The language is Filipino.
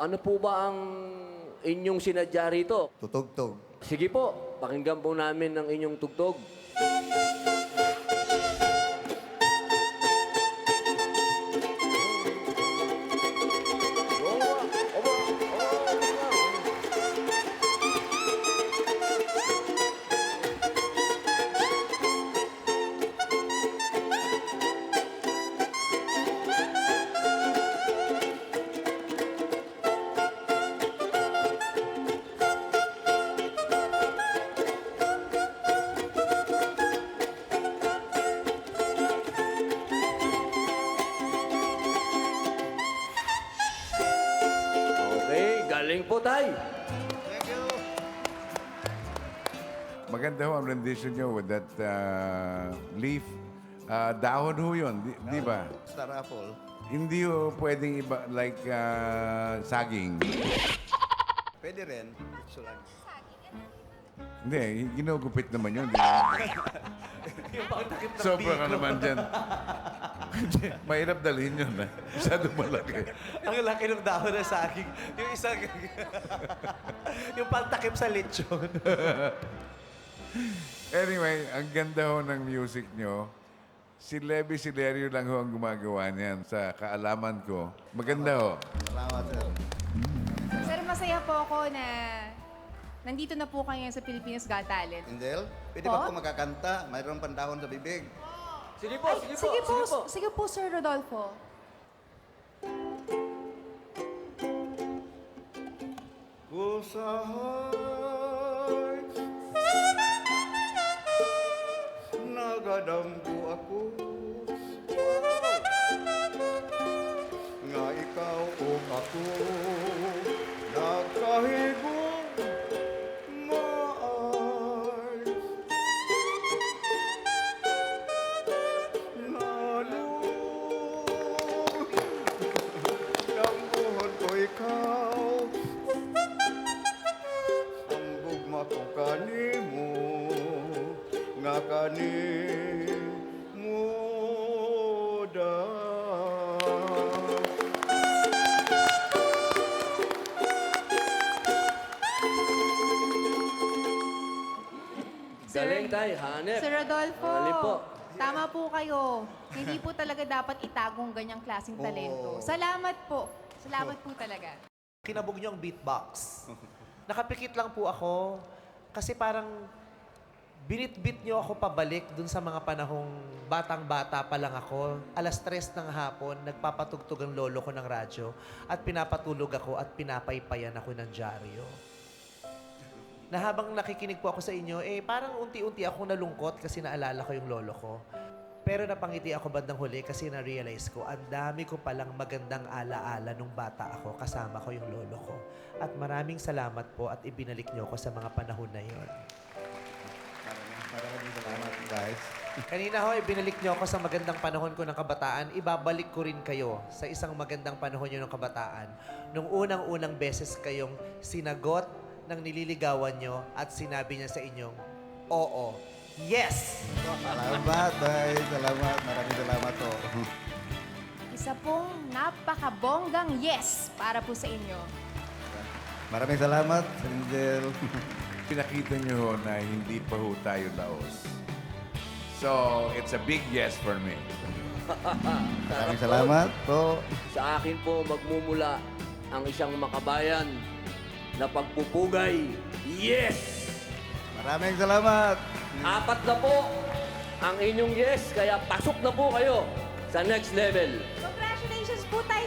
Ano po ba ang inyong sinadya rito? Tutugtog. Sige po, pakinggan po namin ang inyong tugtog. Okay, galing po tay. Thank you. Maganda ho ang rendition nyo with that leaf. Dahon ho yun, di ba? Star apple. Hindi ho pwedeng iba, like saging. Pwede rin. Sulang. Hindi, ginugupit naman yun. di ba? Sobra ka naman dyan. Mahirap dalhin yun. Masyado malaki. Ang laki ng dahon na saging. Yung isang... yung pantakip sa lechon. Anyway, ang ganda ho ng music nyo. Si Levi Silerio lang ho ang gumagawa niyan sa kaalaman ko. Maganda ho. Salamat, sir. Sir, masaya po ako na nandito na po kayo sa Pilipinas Got Talent. Indel, pwede Po? ba po makakanta? Mayroong pandahon sa bibig. Sige po, Ay, sige po, sige po, sige po. sige po, Sir Rodolfo. Usahay, nagadamgo ako nga ikaw o ako nagkahigong maay ng buhon ko ikaw ang gugma ko kanimo nga kanimo da. Galing tay, hanep. Sir Rodolfo, Galing po. tama po kayo. Hindi po talaga dapat itagong ganyang klaseng talento. Salamat po. Salamat po talaga. Kinabog niyo ang beatbox. Nakapikit lang po ako kasi parang binit-bit niyo ako pabalik dun sa mga panahong batang-bata pa lang ako. Alas 3 ng hapon, nagpapatugtog ang lolo ko ng radyo at pinapatulog ako at pinapaypayan ako ng dyaryo. Na habang nakikinig po ako sa inyo, parang unti-unti akong nalungkot kasi naalala ko yung lolo ko. Pero napangiti ako bandang huli kasi na-realize ko, ang dami ko palang magandang alaala nung bata ako, kasama ko yung lolo ko. At maraming salamat po at ibinalik niyo ko sa mga panahon na yon. Maraming salamat, guys. Kanina ho, ibinalik niyo ako sa magandang panahon ko ng kabataan. Ibabalik ko rin kayo sa isang magandang panahon niyo ng kabataan. Nung unang-unang beses kayong sinagot ng nililigawan niyo at sinabi niya sa inyong, oo, yes! Salamat, bye. Salamat. Maraming salamat po. Isa pong napakabonggang yes para po sa inyo. Maraming salamat, Indel. Pinakita nyo ho na hindi pa ho tayo laos. So, it's a big yes for me. Maraming salamat po. Sa akin po magmumula ang isang makabayan na pagpupugay. Yes! Maraming salamat. 4 na po ang inyong yes, kaya pasok na po kayo sa next level. Congratulations po, Tay